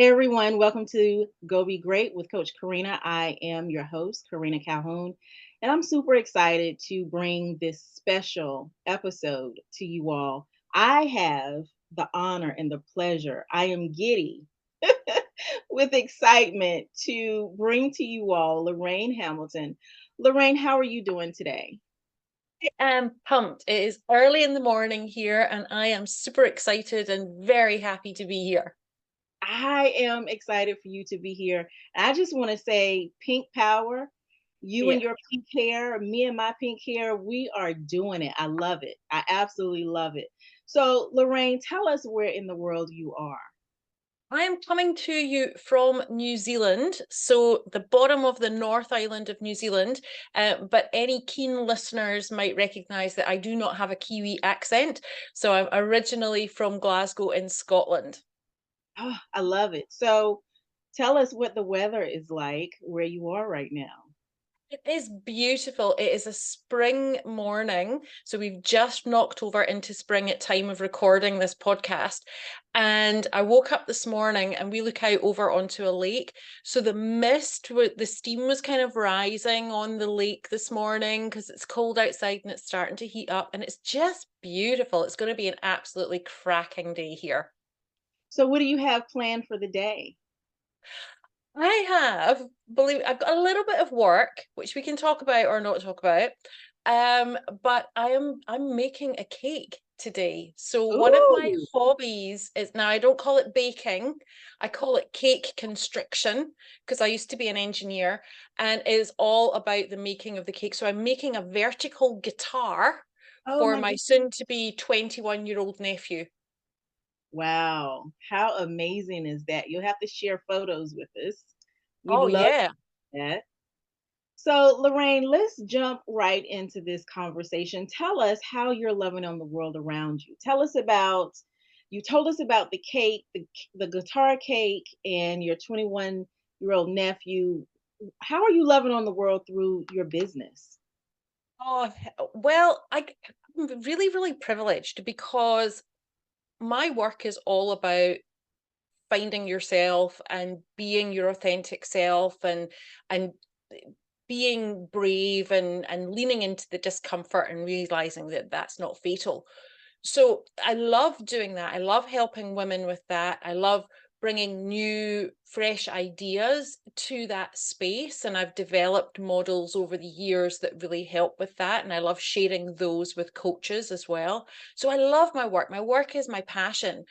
Hey everyone, welcome to Go Be Great with Coach Karena. I am your host, Karena Calhoun, and I'm super excited to bring this special episode to you all. I have the honor and the pleasure, I am giddy with excitement to bring to you all Lorraine Hamilton. Lorraine, how are you doing today? I am pumped. It is early in the morning here, and I am super excited and very happy to be here. I am excited for you to be here. I just want to say pink power. You and Yeah. your pink hair, me and my pink hair, we are doing it. I love it. I absolutely love it. So, Lorraine, tell us where in the world you are. I am coming to you from New Zealand, so the bottom of the North Island of New Zealand. But any keen listeners might recognise that I do not have a Kiwi accent. So I'm originally from Glasgow in Scotland. Oh, I love it. So, tell us what the weather is like where you are right now. It is beautiful. It is a spring morning. So we've just knocked over into spring at time of recording this podcast. And I woke up this morning and we look out over onto a lake. So the mist, the steam was kind of rising on the lake this morning because it's cold outside and it's starting to heat up. And it's just beautiful. It's going to be an absolutely cracking day here. So, what do you have planned for the day? I have, believe I've got a little bit of work, which we can talk about or not talk about. But I'm making a cake today. So one of my Ooh. hobbies is now I don't call it baking, I call it cake constriction because I used to be an engineer and it is all about the making of the cake. So I'm making a vertical guitar Oh for my my goodness. soon-to-be 21-year-old nephew. Wow. How amazing is that? You'll have to share photos with us. We'd Oh love yeah. that. So, Lorraine, let's jump right into this conversation. Tell us how you're loving on the world around you. Tell us about, you told us about the cake, the guitar cake, and your 21-year-old nephew. How are you loving on the world through your business? Oh, well, I'm really, really privileged because my work is all about finding yourself and being your authentic self and being brave and leaning into the discomfort and realizing that that's not fatal. So I love doing that. I love helping women with that. I love bringing new, fresh ideas to that space. And I've developed models over the years that really help with that. And I love sharing those with coaches as well. So I love my work. My work is my passion.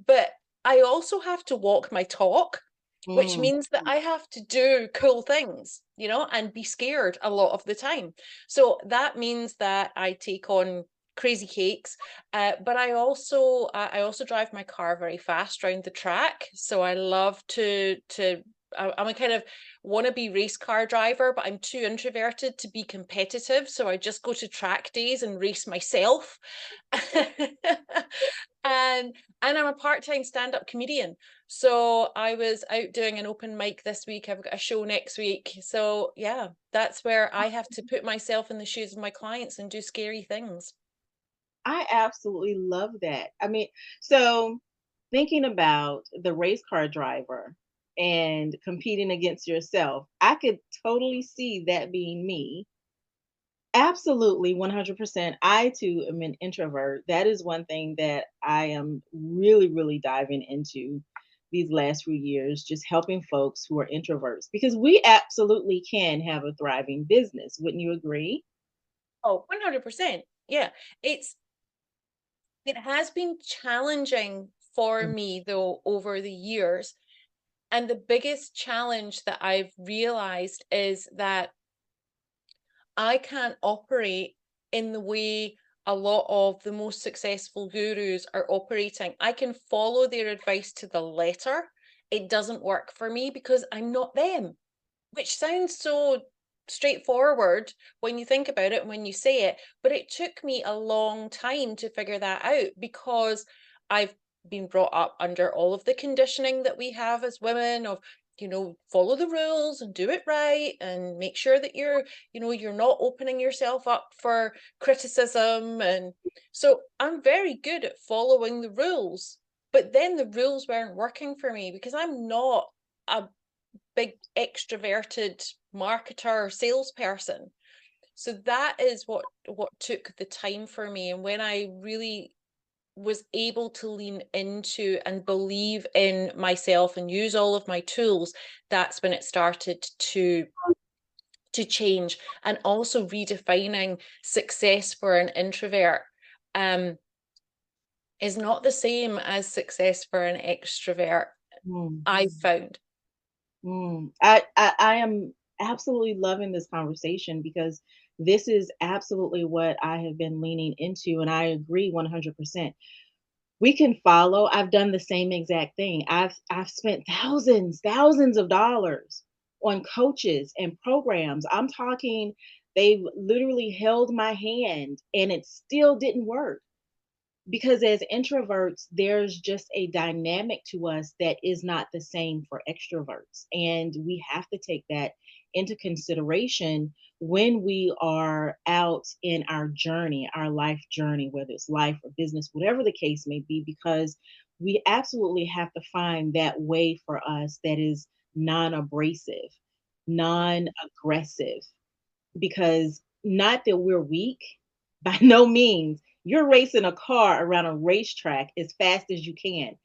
But I also have to walk my talk, which Mm. means that I have to do cool things, and be scared a lot of the time. So that means that I take on crazy cakes, but I also drive my car very fast around the track. So I love I'm a kind of wannabe race car driver, but I'm too introverted to be competitive. So I just go to track days and race myself. and and I'm a part-time stand-up comedian. So I was out doing an open mic this week. I've got a show next week. So yeah, that's where I have to put myself in the shoes of my clients and do scary things. I absolutely love that. I mean, so thinking about the race car driver and competing against yourself, I could totally see that being me. Absolutely, 100%. I too am an introvert. That is one thing that I am really, really diving into these last few years, just helping folks who are introverts because we absolutely can have a thriving business. Wouldn't you agree? Oh, 100%. Yeah. It has been challenging for Mm. me though over the years. And the biggest challenge that I've realized is that I can't operate in the way a lot of the most successful gurus are operating. I can follow their advice to the letter. It doesn't work for me because I'm not them, which sounds so straightforward when you think about it and when you say it. But it took me a long time to figure that out because I've been brought up under all of the conditioning that we have as women of follow the rules and do it right and make sure that you're not opening yourself up for criticism. And so I'm very good at following the rules, But then the rules weren't working for me because I'm not a big extroverted marketer or salesperson. So that is what took the time for me. And when I really was able to lean into and believe in myself and use all of my tools, that's when it started to change. And also redefining success for an introvert um, is not the same as success for an extrovert, Mm, I found. I am absolutely loving this conversation because this is absolutely what I have been leaning into, and I agree 100%. We can follow. I've done the same exact thing. I've spent thousands of dollars on coaches and programs. I'm talking they've literally held my hand and it still didn't work, because as introverts there's just a dynamic to us that is not the same for extroverts, and we have to take that into consideration when we are out in our journey, our life journey, whether it's life or business, whatever the case may be, because we absolutely have to find that way for us that is non-abrasive, non-aggressive, because not that we're weak, by no means. You're racing a car around a racetrack as fast as you can.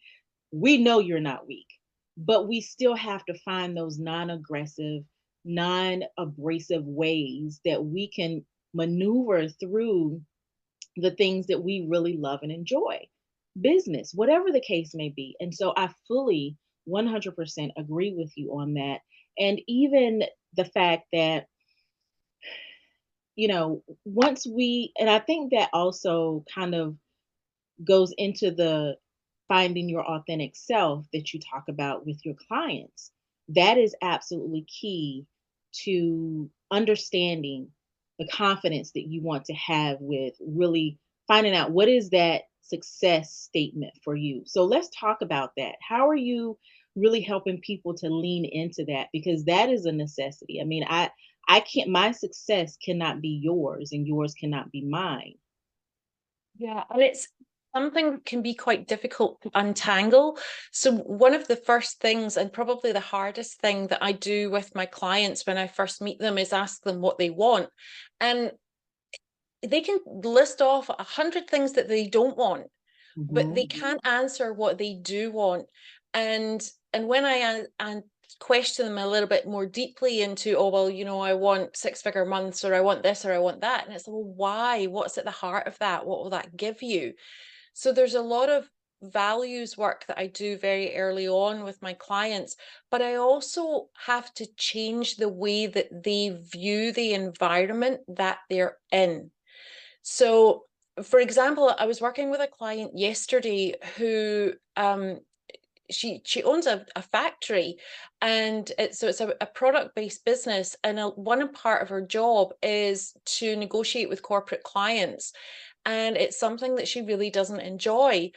We know you're not weak, but we still have to find those non aggressive, non abrasive ways that we can maneuver through the things that we really love and enjoy. Business, whatever the case may be. And so I fully 100% agree with you on that. And even the fact that, once we, and I think that also kind of goes into the finding your authentic self that you talk about with your clients. That is absolutely key to understanding the confidence that you want to have with really finding out what is that success statement for you. So let's talk about that. How are you really helping people to lean into that, because that is a necessity. I mean, I can't, my success cannot be yours and yours cannot be mine. Yeah, and it's something that can be quite difficult to untangle. So one of the first things, and probably the hardest thing that I do with my clients when I first meet them, is ask them what they want. And they can list off 100 things that they don't want, but they Mhm. can't answer what they do want. And when I question them a little bit more deeply into, oh well, I want six-figure months, or I want this, or I want that, and it's, well, why? What's at the heart of that? What will that give you? So there's a lot of values work that I do very early on with my clients, but I also have to change the way that they view the environment that they're in. So, for example, I was working with a client yesterday who she owns a factory, and it's a product based business, and one part of her job is to negotiate with corporate clients, and it's something that she really doesn't enjoy,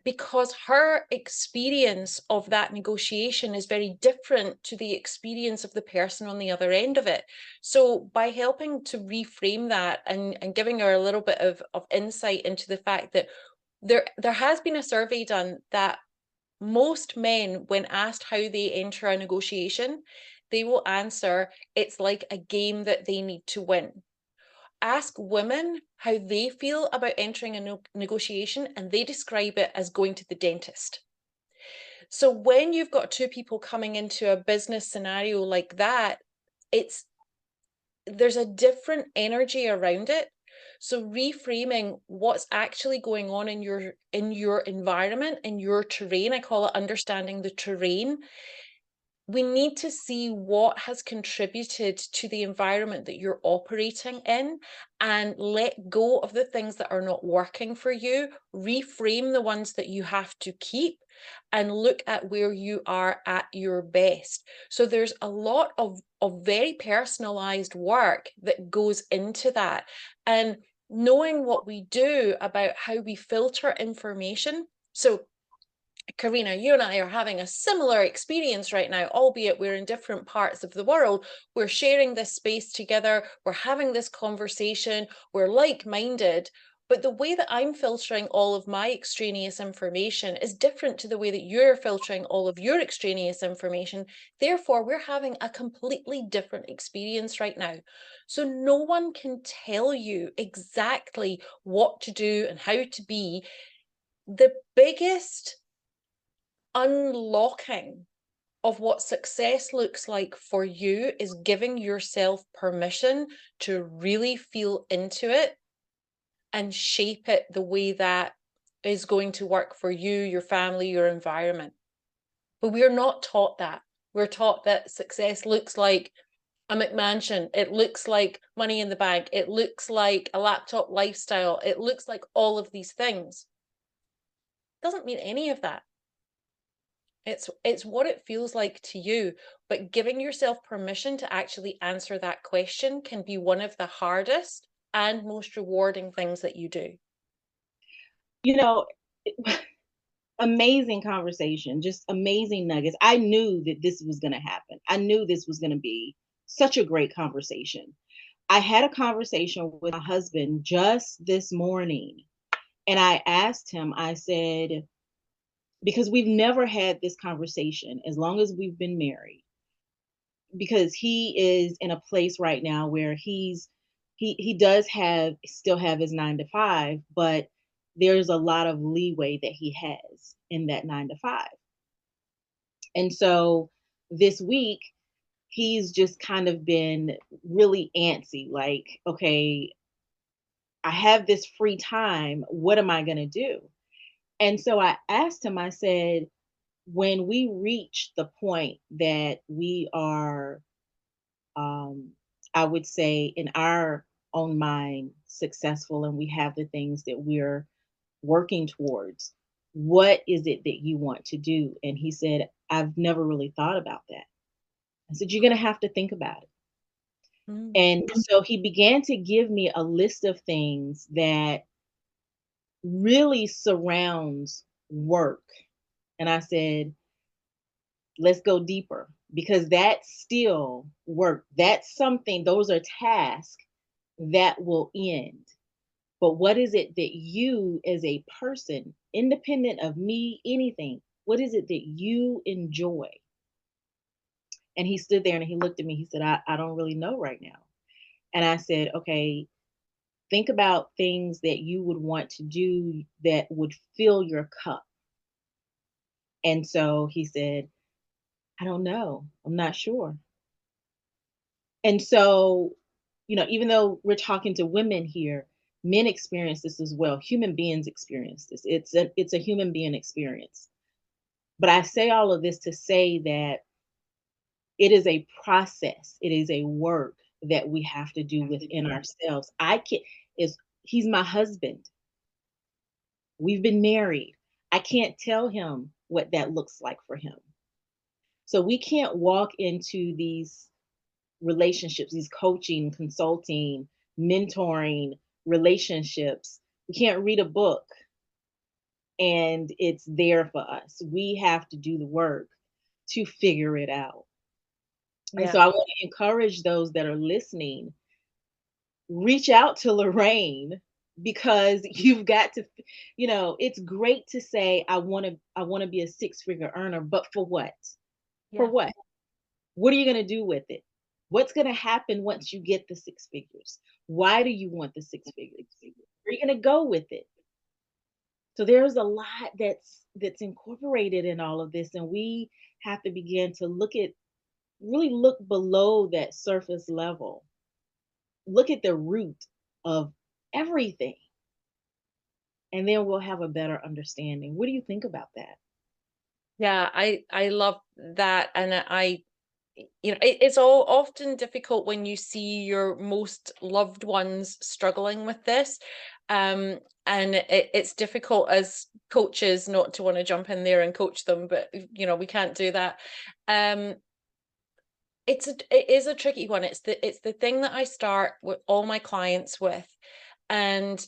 because her experience of that negotiation is very different to the experience of the person on the other end of it. So by helping to reframe that, and giving her a little bit of insight into the fact that there has been a survey done that most men, when asked how they enter a negotiation, they will answer it's like a game that they need to win. Ask women how they feel about entering a negotiation, and they describe it as going to the dentist. So when you've got two people coming into a business scenario like that, it's there's a different energy around it. So reframing what's actually going on in your environment, in your terrain, I call it understanding the terrain. We need to see what has contributed to the environment that you're operating in, and let go of the things that are not working for you, reframe the ones that you have to keep, and look at where you are at your best. So there's a lot of very personalized work that goes into that. And knowing what we do about how we filter information. So Karena, you and I are having a similar experience right now, albeit we're in different parts of the world. We're sharing this space together. We're having this conversation. We're like minded. But the way that I'm filtering all of my extraneous information is different to the way that you're filtering all of your extraneous information. Therefore, we're having a completely different experience right now. So no one can tell you exactly what to do and how to be. The biggest unlocking of what success looks like for you is giving yourself permission to really feel into it and shape it the way that is going to work for you, your family, your environment. But we're not taught that. We're taught that success looks like a McMansion. It looks like money in the bank. It looks like a laptop lifestyle. It looks like all of these things. It doesn't mean any of that. It's what it feels like to you, but giving yourself permission to actually answer that question can be one of the hardest and most rewarding things that you do. You know, amazing conversation, just amazing nuggets. I knew that this was going to happen. I knew this was going to be such a great conversation. I had a conversation with my husband just this morning, and I asked him, I said, because we've never had this conversation as long as we've been married, because he is in a place right now where he does have still have his 9 to 5, but there's a lot of leeway that he has in that 9 to 5. And so this week, he's just kind of been really antsy, like, okay, I have this free time. What am I going to do? And so I asked him, I said, when we reach the point that we are, um, I would say, in our own mind, successful and we have the things that we're working towards, what is it that you want to do? And he said, I've never really thought about that. I said, you're going to have to think about it. Mm. And so he began to give me a list of things that really surrounds work. And I said, let's go deeper because that's still work. That's something, those are tasks that will end. But what is it that you, as a person, independent of me, anything, what is it that you enjoy? And he stood there and he looked at me. He said, I don't really know right now. And I said, okay, think about things that you would want to do that would fill your cup. And so he said, I don't know. I'm not sure. And so, even though we're talking to women here, men experience this as well. Human beings experience this. It's a human being experience. But I say all of this to say that it is a process. It is a work that we have to do within ourselves. I can is He's my husband. We've been married. I can't tell him what that looks like for him. So we can't walk into these relationships, these coaching, consulting, mentoring relationships. We can't read a book and it's there for us. We have to do the work to figure it out. And so Yeah. I want to encourage those that are listening, reach out to Lorraine because you've got to, it's great to say I want to be a six-figure earner, but for what? For Yeah. what? What are you going to do with it? What's going to happen once you get the six figures? Why do you want the six figures? Where are you going to go with it? So there's a lot that's incorporated in all of this, and we have to begin to really look below that surface level. Look at the root of everything, and then we'll have a better understanding. What do you think about that? Yeah, I love that, and it's all often difficult when you see your most loved ones struggling with this, and it's difficult as coaches not to want to jump in there and coach them, but we can't do that. Um, it is a tricky one. It's the thing that I start with all my clients with, and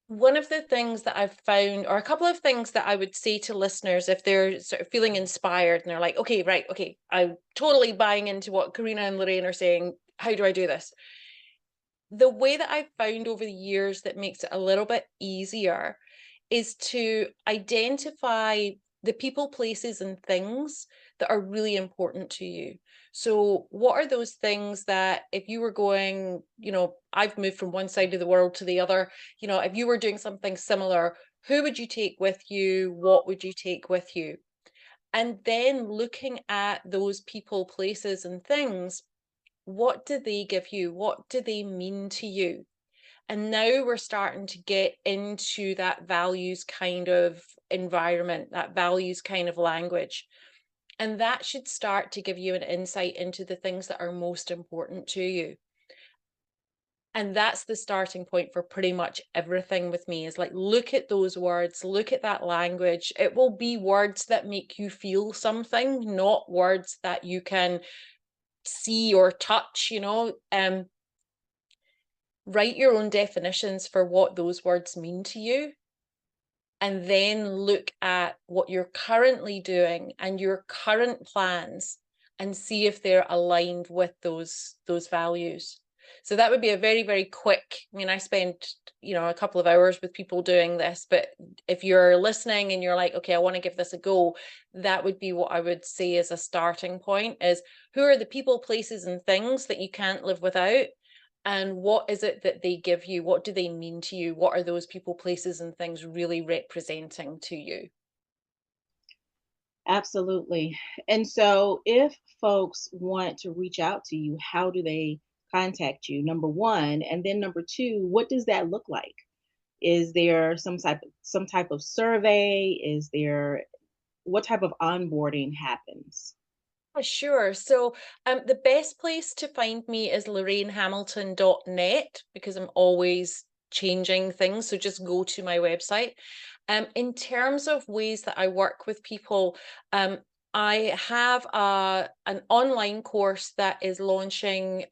one of the things that I've found, or a couple of things that I would say to listeners if they're sort of feeling inspired and they're like, okay, right, okay, I'm totally buying into what Karena and Lorraine are saying. How do I do this? the way that I've found over the years that makes it a little bit easier is to identify the people, places, and things that are really important to you. So, what are those things that if you were going, I've moved from one side of the world to the other, if you were doing something similar, who would you take with you? What would you take with you? And then looking at those people, places, and things, what do they give you? What do they mean to you? And now we're starting to get into that values kind of environment, that values kind of language. And that should start to give you an insight into the things that are most important to you. And that's the starting point for pretty much everything with me is like, look at those words, look at that language. It will be words that make you feel something, not words that you can see or touch, write your own definitions for what those words mean to you, and then look at what you're currently doing and your current plans and see if they're aligned with those values. So that would be a very, very quick. I mean, I spent, a couple of hours with people doing this, but if you're listening and you're like, okay, I want to give this a go, that would be what I would say as a starting point is who are the people, places, and things that you can't live without? And what is it that they give you? What do they mean to you? What are those people, places, and things really representing to you? Absolutely. And so, if folks want to reach out to you, how do they contact you? Number one, and then number two, what does that look like? Is there some type of survey? Is there what type of onboarding happens? Sure. So the best place to find me is lorrainehamilton.net because I'm always changing things. So just go to my website. In terms of ways that I work with people, I have an online course that is launching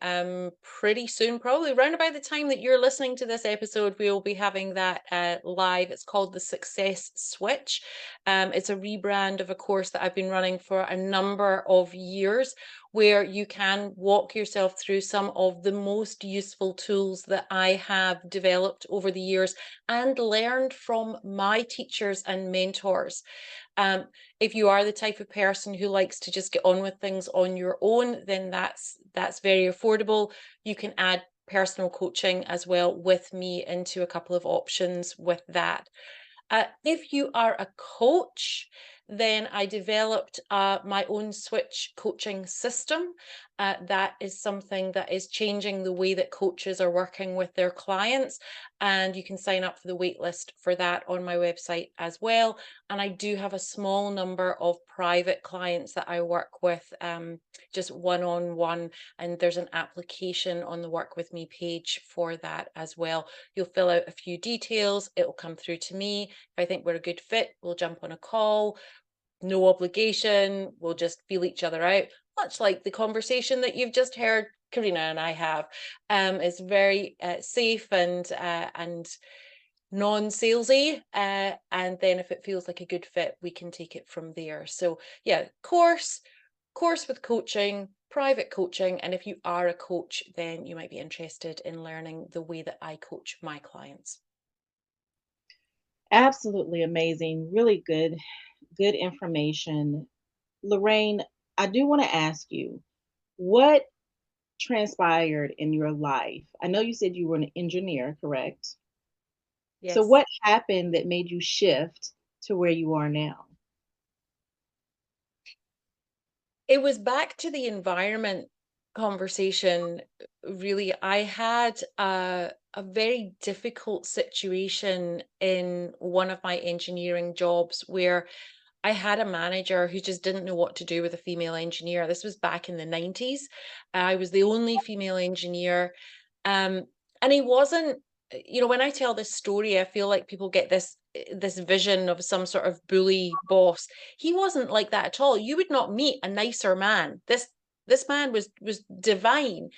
pretty soon, probably around about the time that you're listening to this episode. We will be having that live. It's called the Success Switch. It's a rebrand of a course that I've been running for a number of years, where you can walk yourself through some of the most useful tools that I have developed over the years and learned from my teachers and mentors. If you are the type of person who likes to just get on with things on your own, then that's very affordable. You can add personal coaching as well with me into a couple of options with that. If you are a coach, then I developed my own switch coaching system. That is something that is changing the way that coaches are working with their clients. And you can sign up for the wait list for that on my website as well. And I do have a small number of private clients that I work with, just one on one. And there's an application on the Work With Me page for that as well. You'll fill out a few details, it'll come through to me. If I think we're a good fit, we'll jump on a call. No obligation. We'll just feel each other out, much like the conversation that you've just heard Karena and I have. It's very safe and non-salesy. And then if it feels like a good fit, we can take it from there. So yeah, course with coaching, private coaching, and if you are a coach, then you might be interested in learning the way that I coach my clients. Absolutely amazing. Really good information. Lorraine, I do want to ask you, what transpired in your life? I know you said you were an engineer, correct? So Yes. what happened that made you shift to where you are now? It was back to the environment conversation. Really, I had a very difficult situation in one of my engineering jobs where I had a manager who just didn't know what to do with a female engineer. This was back in the 90s. I was the only female engineer. Um, and he wasn't, when I tell this story, I feel like people get this vision of some sort of bully boss. He wasn't like that at all. You would not meet a nicer man. This man was divine,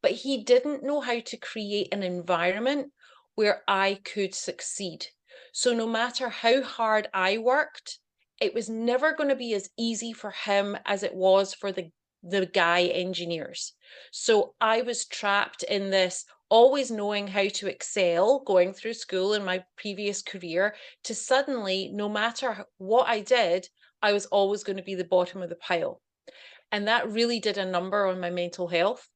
but he didn't know how to create an environment where I could succeed. So no matter how hard I worked, it was never going to be as easy for him as it was for the guy engineers. So I was trapped in this, always knowing how to excel, going through school in my previous career, to suddenly, no matter what I did, I was always going to be the bottom of the pile. And that really did a number on my mental health.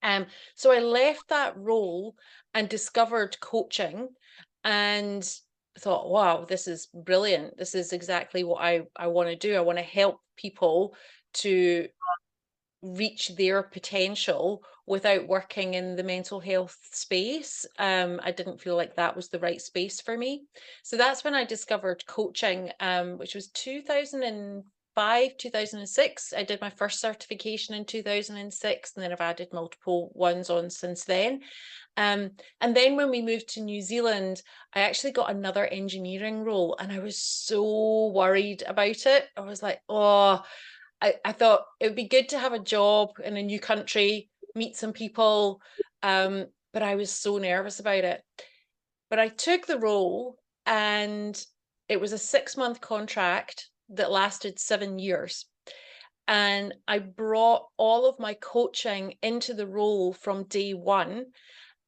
Um, so I left that role and discovered coaching and thought, wow, this is brilliant. This is exactly what I want to do. I want to help people to reach their potential without working in the mental health space. I didn't feel like that was the right space for me. So that's when I discovered coaching, which was 2005, 2006. I did my first certification in 2006, and then I've added multiple ones on since then. And then when we moved to New Zealand, I actually got another engineering role, and I was so worried about it. I was like, oh, I thought it would be good to have a job in a new country, meet some people, but I was so nervous about it. But I took the role, and it was a 6-month contract that lasted 7 years. And I brought all of my coaching into the role from day one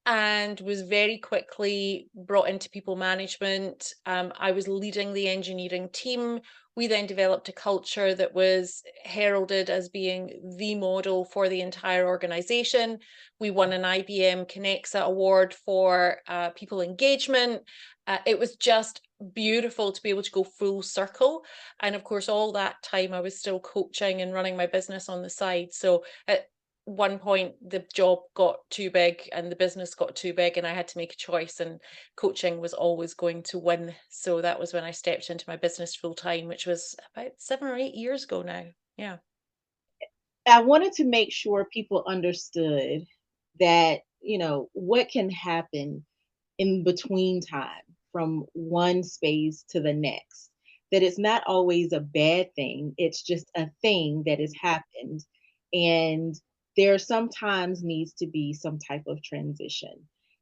and was very quickly brought into people management. I was leading the engineering team. We then developed a culture that was heralded as being the model for the entire organization. We won an IBM Connexa award for people engagement. It was just beautiful to be able to go full circle. And of course, all that time I was still coaching and running my business on the side. So one point the job got too big and the business got too big, and I had to make a choice, and coaching was always going to win. So that was when I stepped into my business full time, which was about 7 or 8 years ago now. Yeah. I wanted to make sure people understood that, what can happen in between time from one space to the next. That it's not always a bad thing, it's just a thing that has happened. And there sometimes needs to be some type of transition.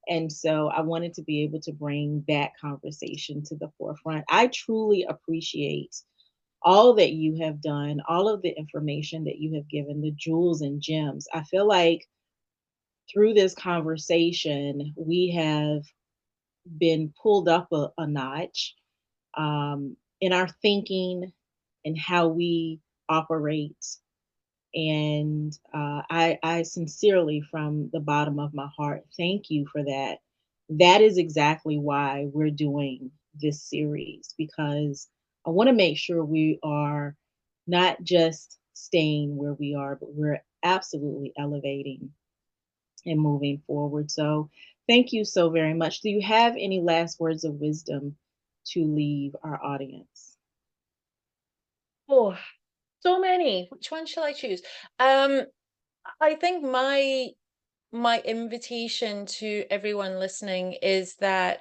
And so I wanted to be able to bring that conversation to the forefront. I truly appreciate all that you have done, all of the information that you have given, the jewels and gems. I feel like through this conversation, we have been pulled up a notch in our thinking and how we operate. And I sincerely, from the bottom of my heart, thank you for that. That is exactly why we're doing this series, because I want to make sure we are not just staying where we are, but we're absolutely elevating and moving forward. So, thank you so very much. Do you have any last words of wisdom to leave our audience? Oh, so many. Which one shall I choose? Um, I think my invitation to everyone listening is that,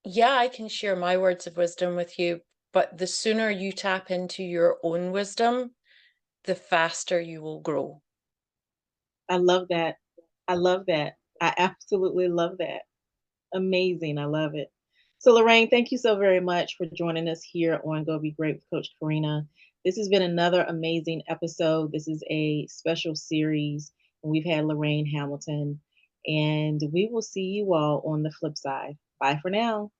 yeah, I can share my words of wisdom with you, but the sooner you tap into your own wisdom, the faster you will grow. I love that. I love that. I absolutely love that. Amazing. I love it. So, Lorraine, thank you so very much for joining us here on Go Be Great with Coach Karena. This has been another amazing episode. This is a special series. We've had Lorraine Hamilton, and we will see you all on the flip side. Bye for now.